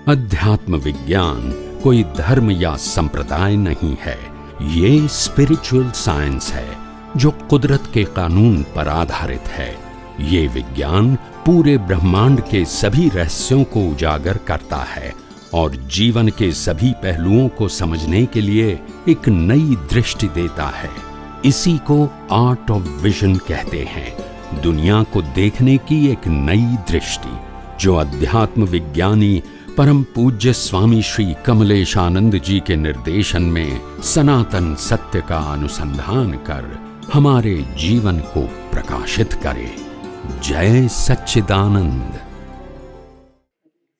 अध्यात्म विज्ञान कोई धर्म या संप्रदाय नहीं है, ये स्पिरिचुअल साइंस है जो कुदरत के कानून पर आधारित है। ये विज्ञान पूरे ब्रह्मांड के सभी रहस्यों को उजागर करता है और जीवन के सभी पहलुओं को समझने के लिए एक नई दृष्टि देता है। इसी को आर्ट ऑफ विजन कहते हैं, दुनिया को देखने की एक नई दृष्टि, जो अध्यात्म विज्ञानी परम पूज्य स्वामी श्री कमलेशानंद जी के निर्देशन में सनातन सत्य का अनुसंधान कर हमारे जीवन को प्रकाशित करे। जय सच्चिदानंद।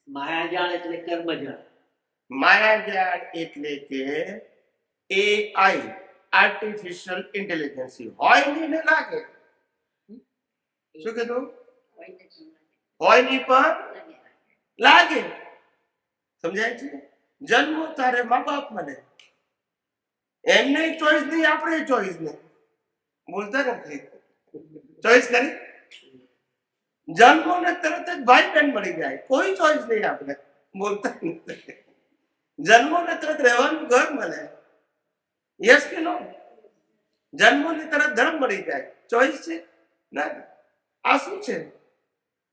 मायाजाळ એટલે કર્મજાળ। માયાજાળ એટલે કે AI આર્ટિફિશિયલ ઇન્ટેલિજન્સ હોય નહીં ને લાગે। શું કીધું? હોય નહીં પણ લાગે। સમજાય છે? જન્મ તારે મા બાપ મને, એમને ચોઈસ નહીં, આપણે ચોઈસ નહીં। બોલતા નથી, ચોઈસ કરી જન્મો ને તરત જ ભાઈ બહેન મળી જાય, કોઈ ચોઈસ નહીં આપણે। બોલતા નથી, જન્મો ને તરત રહેવાનું ઘર મળે, યસ કે નો? જન્મો ને તરત ધર્મ મળી જાય, ચોઈસ છે ના? આ શું છે?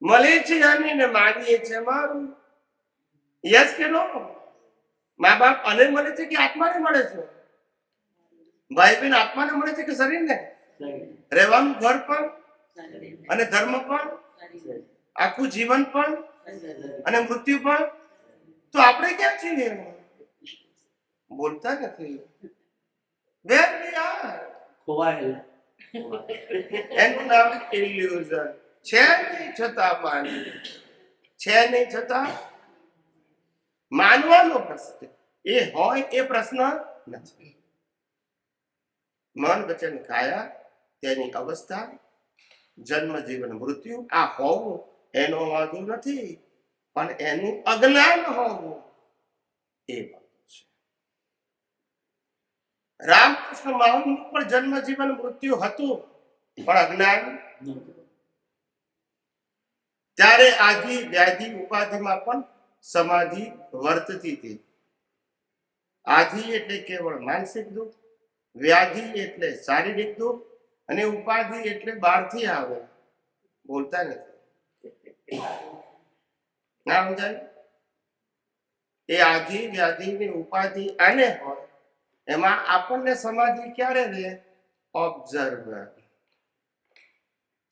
મળે છે આની ને માનીએ છે મારું, યસ કે નો? મા બાપ અને મળે છે કે આત્માને મળે છે? ભાઈ બહેન આત્માને મળે છે કે શરીરને? રહેવાનું ઘર પણ અને ધર્મ પણ, આખું જીવન પણ અને મૃત્યુ પણ। તો આપણે ક્યાં છીએ? બોલતા નથી। વેર વી આર, ખોવાયેલા। એનું નામ ઇલ્યુઝન છે। નહીં છતાં માની, છે નહીં છતાં માનવાનો પ્રશ્ન, એ હોય એ પ્રશ્ન નથી। મન વચન કાયા તેની અવસ્થા, જન્મ જીવન મૃત્યુ, આ હોવું એનો વાંધો નથી, પણ એનું અજ્ઞાન હોવું એ વાંધો છે। રામકૃષ્ણ મહાનું પણ જન્મ જીવન મૃત્યુ હતું, પણ અજ્ઞાન ત્યારે આદિ વ્યાધિ ઉપાધિમાં પણ સમાધિ વર્તતી હતી। આદિ એટલે કેવળ માનસિક દુઃખ, વ્યાધિ એટલે શારીરિક દુઃખ, અને ઉપાધિ એટલે બહારથી આવે। બોલતા નથી, ના સમજાય? એ આધિ વ્યાધિ ને ઉપાધિ આને હોય, એમાં આપણને સમાધિ ક્યારે રહે? ઓબ્ઝર્વર।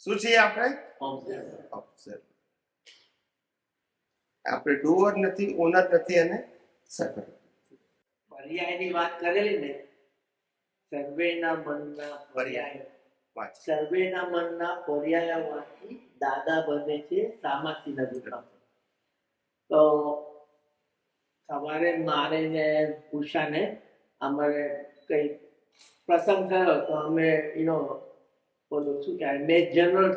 શું છીએ આપણે? ઓબ્ઝર્વર। આપણે ડુઅર નથી, ઓનર નથી અને સર્વર। પર્યાયની વાત કરેલી ને, સર્વેના મનના પર્યાય, સર્વેના મનના પર્યાયમાંથી દાદા બને છે સામાસીના વિક્રમ। તો સવારે મારે ને ઉષાને અમારે કઈ પ્રસંગ થયો તો અમે બોલો શું કહેવાય, મેં જનરલ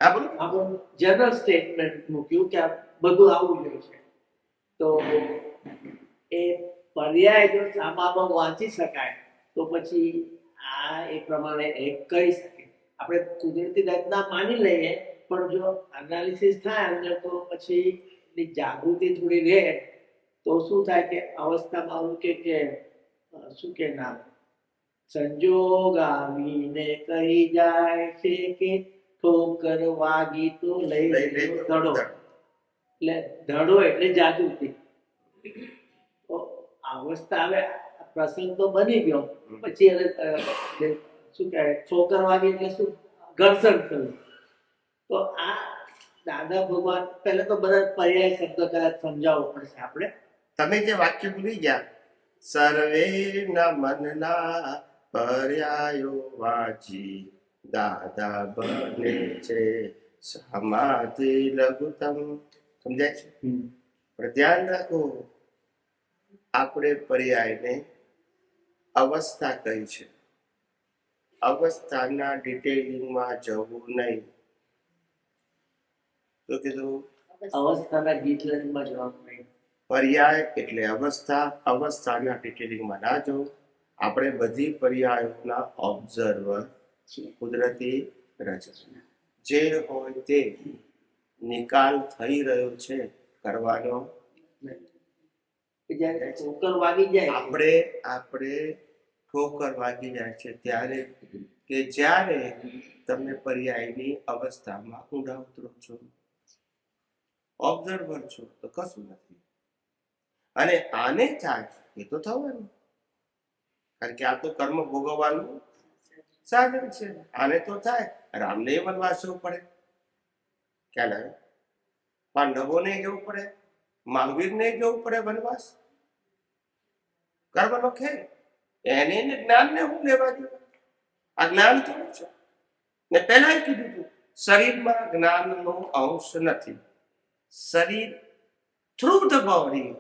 આપણું જનરલ સ્ટેટમેન્ટ મૂક્યું કે આ બધું આવું જોઈએ છે। તો એ પર્યાય જો સામામાં વાંચી શકાય તો પછી આ એ પ્રમાણે એ કરી શકે। આપણે કુદરતી રચના માની લઈએ, પણ જો એનાલિસિસ થાય અંદર તો પછી એની જાગૃતિ થોડી રહે તો શું થાય કે અવસ્થામાં આવું કે શું કે નામ, સંજોગ આવીને કહી જાય છે કે ઠોકર વાગી તો લઈ ધડો, એટલે ધડો એટલે જાગૃતિ। તો અવસ્થા આવે, પ્રસંગ તો બની ગયો, પછી શું કહેવાય, ઠોકર વાગી એટલે શું, ઘર્ષણ થયું। તો આ દાદા ભગવાન પહેલા તો બધા પર્યાય શબ્દ કદાચ સમજાવવો પડશે આપણે। તમે જે વાક્ય ભૂલી ગયા, સર્વેના મનના પર્યાયો વાંચી દાદા બને છે સમાધિ લઘુત્તમ। સમજાય છે? પણ ધ્યાન રાખો, આપણે પર્યાયને અવસ્થા કહી છે, અવસ્થાના ડિટેલિંગમાં જવું નહીં। તો કીધું અવસ્થાના ડિટેલિંગમાં જવાનું નહીં। પર્યાય એટલે અવસ્થા, અવસ્થાના ડિટેલિંગમાં ના જવું। આપણે બધી પર્યાયોના ઓબ્ઝર્વર, કુદરતી રચના જે હોય તે નિકાલ થઈ રહ્યો છે કરવાનો જ્યારે ઠોકર વાગી જાય છે, આપણે ઠોકર વાગી જાય છે ત્યારે કે જ્યારે તમે પર્યાયની અવસ્થામાં ઊંડા ઉતરો છો, ઓબ્ઝર્વર છો, તો કશું નથી. અને આને થાય એ તો થવાનું, કારણ કે આ તો કર્મ ભોગવવાનું સાધન છે. આને તો થાય. રામને વનવાસ જવું પડે, ખ્યાલ આવે? પાંડવોને જવું પડે, મહાવીરને જવું પડે વનવાસ. કર્મનો ખેલ. એને જ્ઞાનને હું લેવા દેવા? આ જ્ઞાન થોડું છે. ને પહેલા કીધું હતું, શરીરમાં જ્ઞાનનો અંશ નથી. શરીર થ્રુ ધ બોડી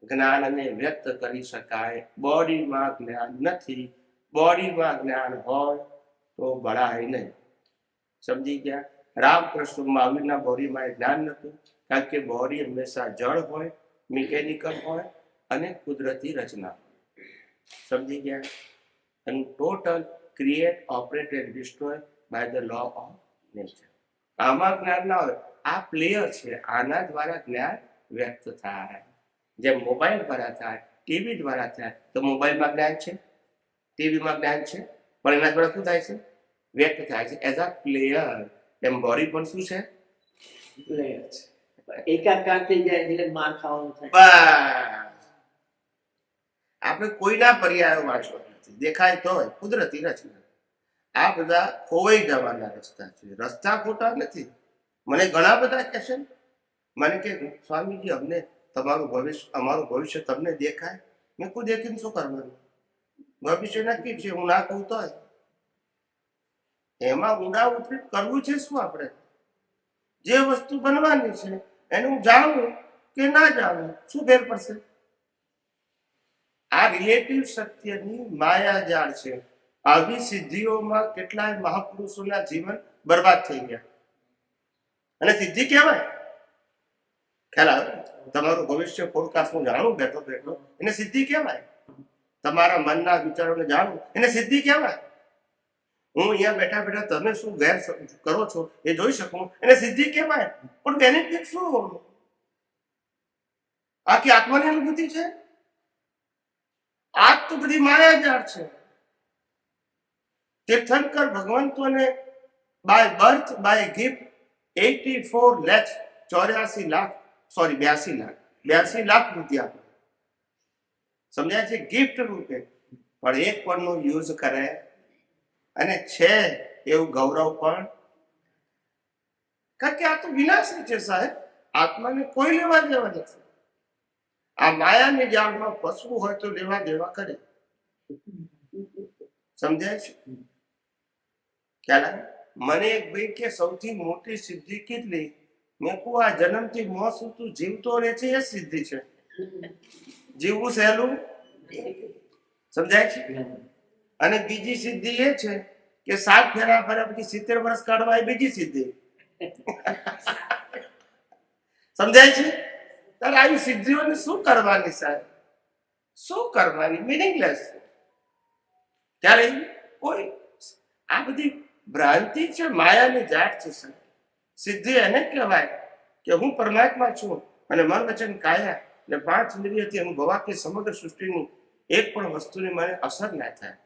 જ્ઞાનને વ્યક્ત કરી શકાય. બોડીમાં જ્ઞાન નથી. બોડીમાં જ્ઞાન હોય તો બળાય નહીં. સમજી ગયા? રામકૃષ્ણ મહાવીરના બોડીમાં જ્ઞાન નતું, કારણ કે બોડી હંમેશા જળ હોય, મિકેનિકલ હોય અને કુદરતી રચના. સમજી ગયા? અને total create, operate and destroy by the law of nature. આમાં જ્ઞાન ના હોય. આ પ્લેયર છે, આના દ્વારા જ્ઞાન વ્યક્ત થાય. જેમ મોબાઈલ દ્વારા થાય, ટીવી દ્વારા થાય. તો મોબાઈલમાં જ્ઞાન છે, ટીવીમાં જ્ઞાન છે, પણ એના દ્વારા શું થાય છે? વ્યક્ત થાય છે એઝ અ પ્લેયર. એમ બોડી પણ શું છે? પ્લેયર છે. એકાકાર થઈ જાય એટલે માર ખાવાનું થાય. બસ. આપણે કોઈના પર્યાયો વાંચવા નથી. દેખાય તો કુદરતી રચના. આ બધા ખોવાઈ જવાના રસ્તા છે. રસ્તા ખોટા નથી. મને ઘણા બધા કહેશે, મને કે સ્વામીજી અમને તમારું ભવિષ્ય, અમારું ભવિષ્ય તમને દેખાય. મેં કોઈ દેખીને શું કરવાનું? ભવિષ્ય નક્કી છે, હું ના કહું તો એમાં ઊંડા ઉતરી કરવું છે શું? આપણે જે વસ્તુ બનવાની છે એને હું જાણું કે ના જાણું, શું ફેર પડશે? આ રિલેટિવ સત્યની માયાજાળ છે. આવી સિદ્ધિઓમાં કેટલાય મહાપુરુષોના જીવન બરબાદ થઈ ગયા. અને સિદ્ધિ કહેવાય. ખ્યાલ આવે? તમારું ભવિષ્ય ફોરકાસ્ટ હું જાણું બેઠો બેઠો, એને સિદ્ધિ કહેવાય. તમારા મનના વિચારોને જાણવું, એને સિદ્ધિ કહેવાય. હું અહીંયા બેઠા બેઠા તમે શું ગેર કરો છો એ જોઈ શકું, એને સિદ્ધિ કહેવાય. પણ બેનિફિટ શું? આખી આત્માની અનુભૂતિ છે. આ તો બધી માયાજાળ છે. તીર્થંકર ભગવંતોને by birth by gift 82 lakh રૂપિયા સમજાય છે ગિફ્ટ રૂપે. પણ એક પણનો યુઝ કરે અને છે એવું ગૌરવ પણ. કારણ કે આ તો વિનાશી છે સાહેબ. આત્માને કોઈ લેવા દેવા નથી. આ માયાની જાળમાં ફસવું હોય તો લેવા દેવા કરે. સમજાય છે? ખ્યાલ આવે? મને એક ભાઈ કે સૌથી મોટી સિદ્ધિ કેટલી? મેં કહું આ જન્મથી મોત સુધી જીવતો રહે છે એ સિદ્ધિ છે. જીવવું સહેલું. સમજાય છે? અને બીજી સિદ્ધિ એ છે કે 7 ફેરા ફર્યા પછી 70 વર્ષ કાઢવા, એ બીજી સિદ્ધિ. સમજાય છે? તારે આવી સિદ્ધિઓને શું કરવાની સાહેબ? શું કરવાની? મિનિંગલેસ. ત્યારે કોઈ આ બધી ભ્રાંતિ છે, માયાની જાત છે સાહેબ. સિદ્ધિ એને કહેવાય કે હું પરમાત્મા છું અને મન વચન કાયા ને 5 ઇન્દ્રિયથી અનુભવા કે સમગ્ર સૃષ્ટિની એક પણ વસ્તુની મને અસર ના થાય,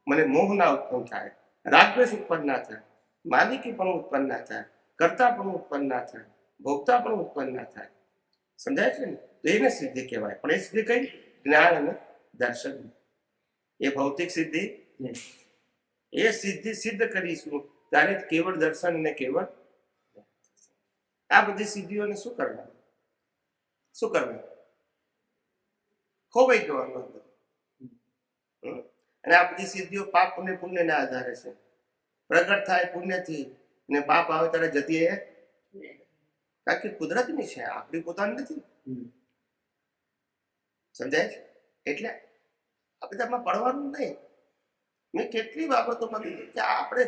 મને મોહ ના ઉત્પન્ન થાય, રાગદ્વેષ ઉત્પન્ન ના થાય, માલિકી પણ ઉત્પન્ન ના થાય, કર્તા પણ ઉત્પન્ન ના થાય, ભોગતા પણ ઉત્પન્ન ના થાય. સમજાય છે ને? તો એને સિદ્ધિ કહેવાય. પણ એ સિદ્ધિ કઈ? જ્ઞાન અને દર્શન. એ ભૌતિક સિદ્ધિ. એ સિદ્ધિ સિદ્ધ કરીશું ત્યારે કેવળ દર્શન અને કેવળ. આ બધી સિદ્ધિઓને શું કરવાનું? શું કરવાનું? ખોવાઈ જવાનું અંદર. અને આ બધી સિદ્ધિઓ પાપ અને પુણ્યના આધારે છે. પ્રગટ થાય પુણ્યથી ને પાપ આવે ત્યારે જતી એ કારણ કે કુદરતની છે, આપણી પોતાની નથી. સમજાય છે? એટલે આ બધામાં પડવાનું નહીં. મેં કેટલી બાબતોમાં કીધું કે આપણે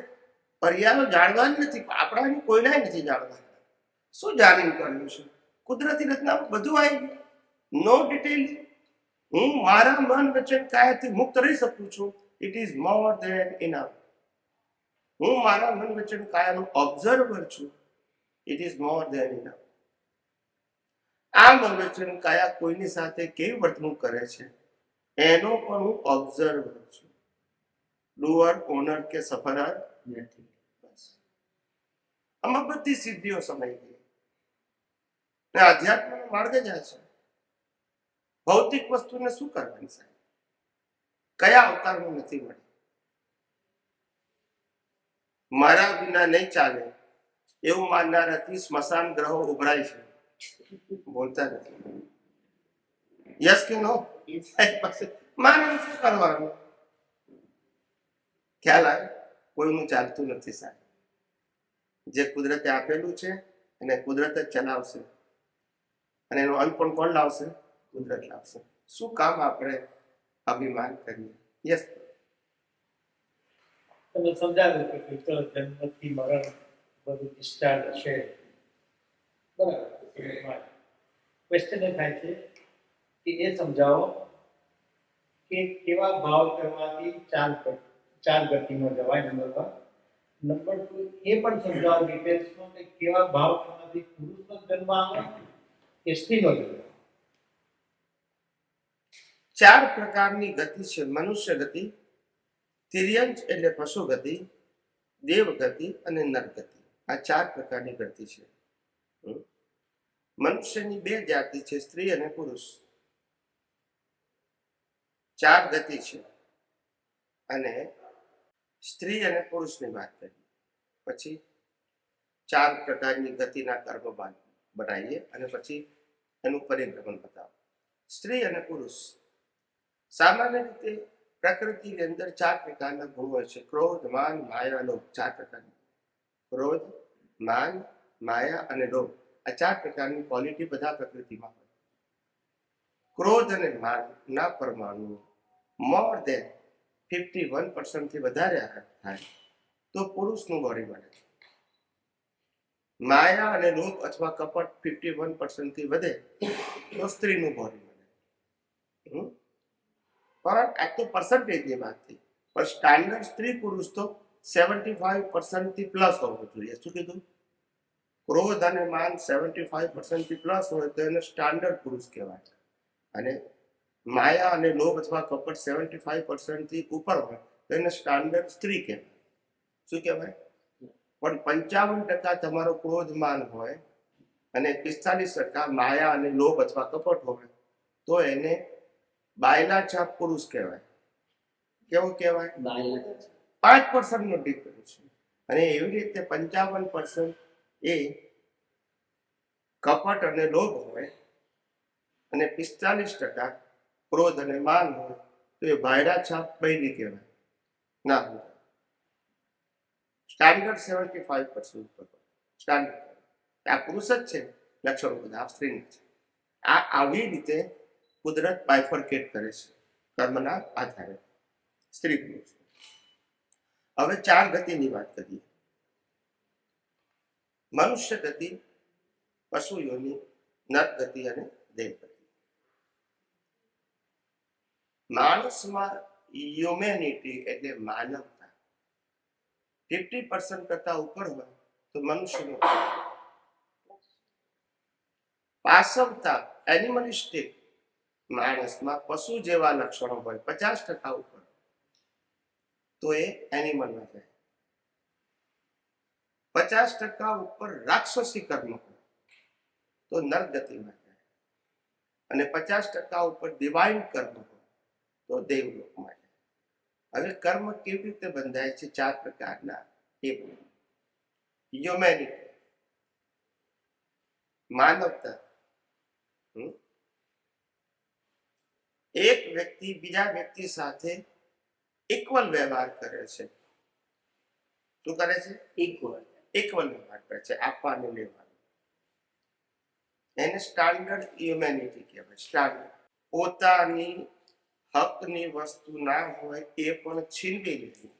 પર્યાયો જાણવાની નથી, આપણાની કોઈના નથી જાણવા. શું જાણીને કરવું છે? કુદરતી રચના બધું આવી ગયું. No detail. હું મારા મન વચન કાયાથી મુક્ત રહી શકું છું. It is more than enough. હું મારા મન વચન કાયાનો ઓબ્ઝર્વર છું. It is more than enough. આ મનોરંજન કયા કોઈની સાથે કેવી વર્તણૂક કરે છે એનો પણ હું ઓબ્ઝર્વર છું. ડુઅર, ઓનર કે સફરર નથી. બસ. આમાં બધી સિદ્ધિઓ સમાઈ ગઈ ને અધ્યાત્મનો માર્ગ જ આ છે. ભૌતિક વસ્તુને શું કરવાની સાહેબ? કયા અવતારમાં નથી મળી? મારા વિના નહીં ચાલે એવું માનનારાથી સ્મશાન ગ્રહો ઉભરાય છે. બોલતા નથી. યસ કે નો? માને શું કરવાનું? ખ્યાલ આવે? કોઈનું ચાલતું નથી સાહેબ. જે કુદરતે આપેલું છે એને કુદરત જ ચલાવશે અને એનો અંત પણ કોણ લાવશે? કુદરત લાવશે. શું કામ આપણે અભિમાન કરીએ? યસ. તમે સમજાવ્યું કે ચલો જન્મથી મરણ બધું ડિસ્ચાર્જ છે, બરાબર. ક્વેશ્ચન એ થાય છે કે એ સમજાવો કે કેવા ભાવ કરવાથી ચાર ગતિમાં જવાય, નંબર 1. નંબર 2 એ પણ સમજાવો ડિટેલ્સમાં કે કેવા ભાવ કરવાથી પુરુષનો જન્મ આવે કે સ્ત્રીનો જન્મ? 4 પ્રકારની ગતિ છે. મનુષ્ય ગતિ, તિર્યંચ એટલે પશુ ગતિ, દેવ ગતિ અને નર ગતિ. આ 4 પ્રકારની ગતિ છે. મનુષ્યની 2 જાતિ છે, સ્ત્રી અને પુરુષ. 4 ગતિ છે અને સ્ત્રી અને પુરુષની વાત કરીએ પછી 4 પ્રકારની ગતિના કર્મ બનાવીએ અને પછી એનું પરિભ્રમણ બતાવો. સ્ત્રી અને પુરુષ સામાન્ય રીતે પ્રકૃતિની અંદર 4 પ્રકારના ગુણ હોય છે. ક્રોધ, માન, માયા, લોભ. 4 પ્રકારના. ક્રોધ, માન, માયા અને લોભ. આ 4 પ્રકારની ક્વોલિટી બધા પ્રકૃતિમાં હોય. ક્રોધ અને માન ના પરમાણુ મોર દેન 51% થી વધારે થાય તો પુરુષનું બોડી બને. માયા અને લોભ અથવા કપટ 51% થી વધે તો સ્ત્રીનું બોડી બને. પણ આ તો પર્સન્ટેજની વાત થઈ, પણ સ્ટાન્ડર્ડ સ્ત્રી પુરુષ તો 75% થી પ્લસ હોવું જોઈએ. શું કીધું? ક્રોધ અને માન 75% થી પ્લસ હોય તો એને સ્ટાન્ડર્ડ પુરુષ કહેવાય અને માયા અને લોભ અથવા કપટ 75% થી ઉપર હોય તો એને સ્ટાન્ડર્ડ સ્ત્રી કહેવાય. શું કહેવાય? પણ 55% તમારો ક્રોધ માન હોય અને 45% માયા અને લોભ અથવા કપટ હોય તો એને બાયલા છાપ પુરુષ કહેવાય. કેવું કહેવાય? 5% નો ડિફરન્સ છે. અને એવી રીતે 55% એ કપટ અને લોભ હોય અને 45% ક્રોધ અને માન હોય તો એ ભાયડા છાપ બૈરી કહેવાય. ના, સ્ટાન્ડર્ડ 75% ઉપર સ્ટાન્ડર્ડ. આ પુરુષ જ છે, લક્ષણો બધા સ્ત્રીના છે. આ આવી રીતે કુદરત બાયફર્કેટ કરે છે કર્મના આધારે સ્ત્રી પુરુષ. હવે 4 ગતિની વાત કરીએ. મનુષ્ય ગતિ, પશુ યોનિ, નર ગતિ અને દેવ ગતિ. માણસમાં હ્યુમેનિટી એટલે માનવતા 50% કરતા ઉપર હોય તો મનુષ્યનો. પાસવતા એનિમલિસ્ટિક માણસમાં પશુ જેવા લક્ષણો હોય 50% ઉપર તો એ એનિમલમાં જાય. 50% ઉપર રાક્ષસી કર્મ હોય તો નરગતિમાં જાય અને 50% ઉપર ડિવાઇન કર્મ હોય તો દેવલોકમાં જાય. હવે કર્મ કેવી રીતે બંધાય છે? 4 પ્રકારના. હ્યુમેનિટી માનવતા. એક વ્યક્તિ બીજા વ્યક્તિ સાથે ઇક્વલ વ્યવહાર કરે છે. શું કરે છે? ઇક્વલ વ્યવહાર કરે છે, આપવાનું લેવાનું. એને સ્ટાન્ડર્ડ હ્યુમેનિટી કહેવાય. સ્ટાન્ડર્ડ. પોતાની હકની વસ્તુ ના હોય એ પણ છીનવી લેવી,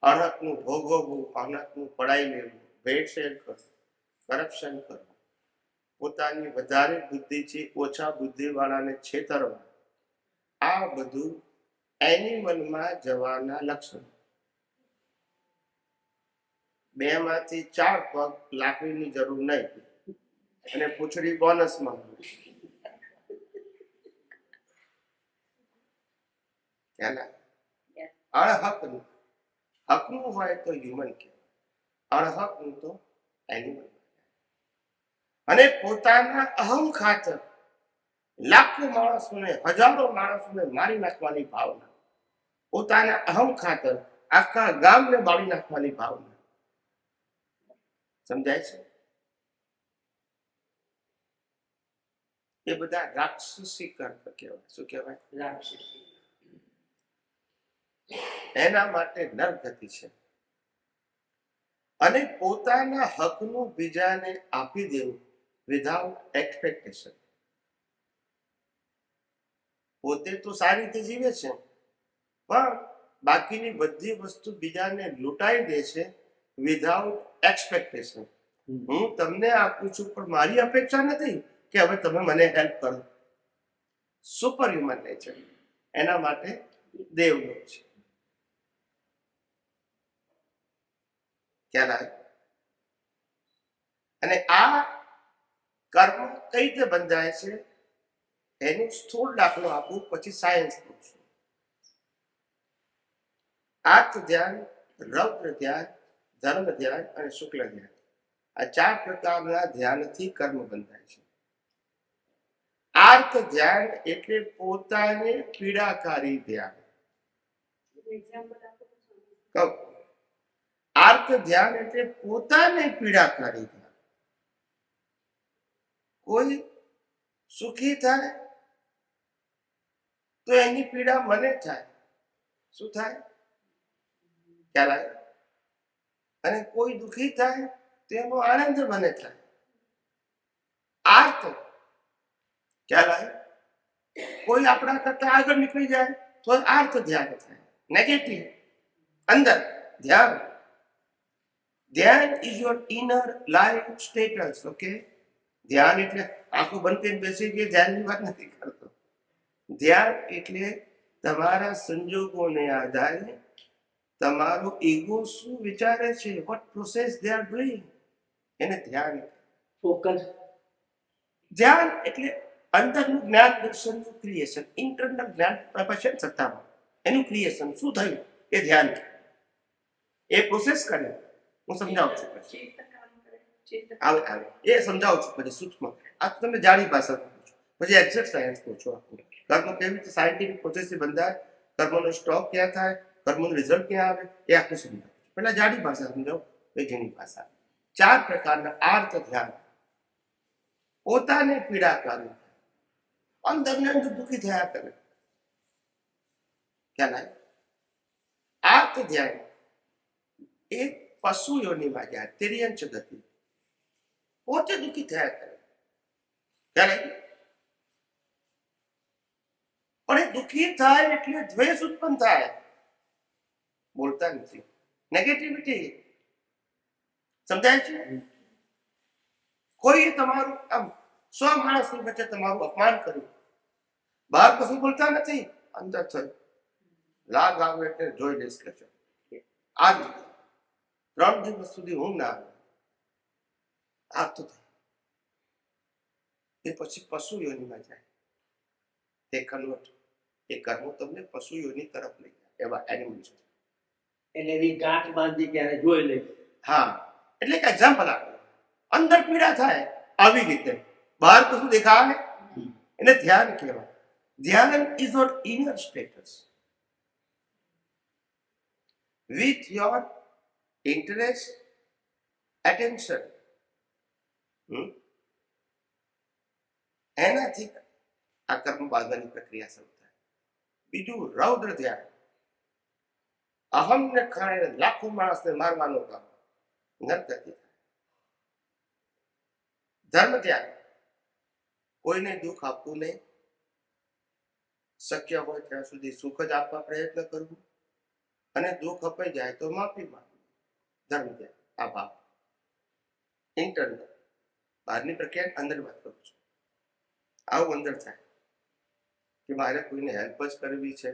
અનહકનું ભોગવવું, અનહકનું પડાઈ લેવું, ભેળસેળ કરવું, કરપ્શન કરવું, પોતાની વધારે બુદ્ધિથી ઓછા બુદ્ધિ વાળાને છેતરવા, આ બધું એનિમલમાં જવાના લક્ષણો. 2 માંથી 4 પગ લાકડીની જરૂર નહીં. અને પૂંછડી બોનસમાં. અણહકનું, હકનું હોય તો હ્યુમન કહેવાય, અણહકનું તો એનિમલ. અને પોતાના અહમ ખાતર લાખો માણસોને, હજારો માણસોને મારી નાખવાની ભાવના, પોતાના અહમ ખાતર આખા ગામને બાળી નાખવાની ભાવના. સમજાય છે? એ બધા રાક્ષસી કર્મ કહેવાય. શું કહેવાય? રાક્ષસી. એના માટે નરગતિ છે. અને પોતાના હકનું બીજાને આપી દેવું વિધાઉટ એક્સપેક્ટેશન. પોતે તો સારી રીતે જીવે છે, પણ બાકીની બધી વસ્તુ બીજાને લૂંટાઈ દે છે વિધાઉટ એક્સપેક્ટેશન. હું તમને આપું છું પણ મારી અપેક્ષા નથી કે હવે તમે મને હેલ્પ કરો. Super human nature. એના માટે દેવલોક છે. ખ્યાલ આવે? અને આ કર્મ કઈ રીતે બંધાય છે એનું સ્થૂળ દાખલો આપું, પછી સાયન્સ પૂછું. આર્ત ધ્યાન, રૌદ્ર ધ્યાન, ધર્મ ધ્યાન અને શુક્લ ધ્યાન, આ 4 પ્રકારના ધ્યાનથી કર્મ બંધાય છે. આર્ત ધ્યાન એટલે પોતાને પીડાકારી ધ્યાન. કહું, આર્ત ધ્યાન એટલે પોતાને પીડાકારી ધ્યાન. કોઈ સુખી થાય તો એની પીડા મને થાય. શું થાય? ખ્યાલ આવે? અને કોઈ દુઃખી થાય તો એનો આનંદ મને થાય. આર્ત. ખ્યાલ આવે? કોઈ આપણા કરતા આગળ નીકળી જાય તો આર્ત ધ્યાન થાય. નેગેટિવ. અંદર ધ્યાન. ધ્યાન is your inner life status. Okay? ધ્યાન એટલે આંખો બંધ કરીને બેસી ગઈ ધ્યાનની વાત નથી કરતો. ધ્યાન એટલે તમારા સંજોગોને આધારે તમારો ઈગો શું વિચારે છે, what process they are doing, એને ધ્યાન. ફોકસ. ધ્યાન એટલે અંદરનું જ્ઞાન દર્શનનું ક્રિએશન, ઇન્ટરનલ જ્ઞાન પ્રપંચન સત્તામાં એનું ક્રિએશન શું થયું એ ધ્યાન. એ પ્રોસેસ કરે. હું સમજાવું છું પછી. આવે એ સમજાવું છું પછી સૂક્ષ્મ. આ તમે જાડી ભાષામાં પૂછો, પછી એક્ઝેક્ટ સાયન્સ પૂછો. આખું કર્મ કેવી રીતે સાયન્ટિફિક પ્રોસેસથી બંધાય, કર્મનો સ્ટોક ક્યાં થાય, કર્મનું રિઝલ્ટ ક્યાં આવે, એ આખું સમજાવું. પેલા જાડી ભાષા સમજાવું, પછી ઝીણી ભાષા. 4 પ્રકારના આર્ત ધ્યાન. પોતાને પીડાકારી, અંદરને અંદર દુઃખી થયા કરે. ખ્યાલ આવે? આર્ત ધ્યાન એ પશુ યોનિમાં જાય, તિર્યંચ ગતિ, પોતે દુઃખી થયા કરે. ખ્યાલ આવે? પણ એ દુઃખી થાય એટલે દ્વેષ ઉત્પન્ન થાય. બોલતા નથી. નેગેટિવિટી. સમજાય છે? કોઈ તમારું આમ 100 માણસની વચ્ચે તમારું અપમાન કર્યું, બહાર કશું બોલતા નથી, અંદર થયું લાગ આવે એટલે જોઈ લઈશ કે છે. આ 3 દિવસ સુધી ઊંઘ ના આવે. આ તો થાય. એ પછી પશુ યોનિમાં જાય. તે કન્વર્ટ. એ કર્મો તમને પશુ યોની તરફ લઈ જાય. એવા એનિમલ છે. એટલે એની ગાંઠ બાંધી ત્યારે જોઈ લે. હા, એટલે એક એક્ઝામ્પલ આપો. અંદર પીડા થાય આવી રીતે, બહાર કશું દેખાય એને ધ્યાન કહેવાય. ધ્યાન is your inner status. With your interest, attention. એનાથી આ કર્મ બાંધવાની પ્રક્રિયા શરૂ થાય. બીજું રૌદ્ર ધ્યાન. અહમને કારણે લાખો માણસને મારવાનો કામ, નરગતિ થાય. ધર્મ ધ્યાન. કોઈને દુઃખ આપવું નહીં, શક્ય હોય ત્યાં સુધી સુખ જ આપવા પ્રયત્ન કરવું, અને દુઃખ અપાઈ જાય તો માફી માંગવી. ધર્મ ધ્યાન. આ ભાવ ઇન્ટરનલ. બહારની પ્રક્રિયા અંદર વાત કરું છું. આવું અંદર થાય કે મારે કોઈને હેલ્પ જ કરવી છે.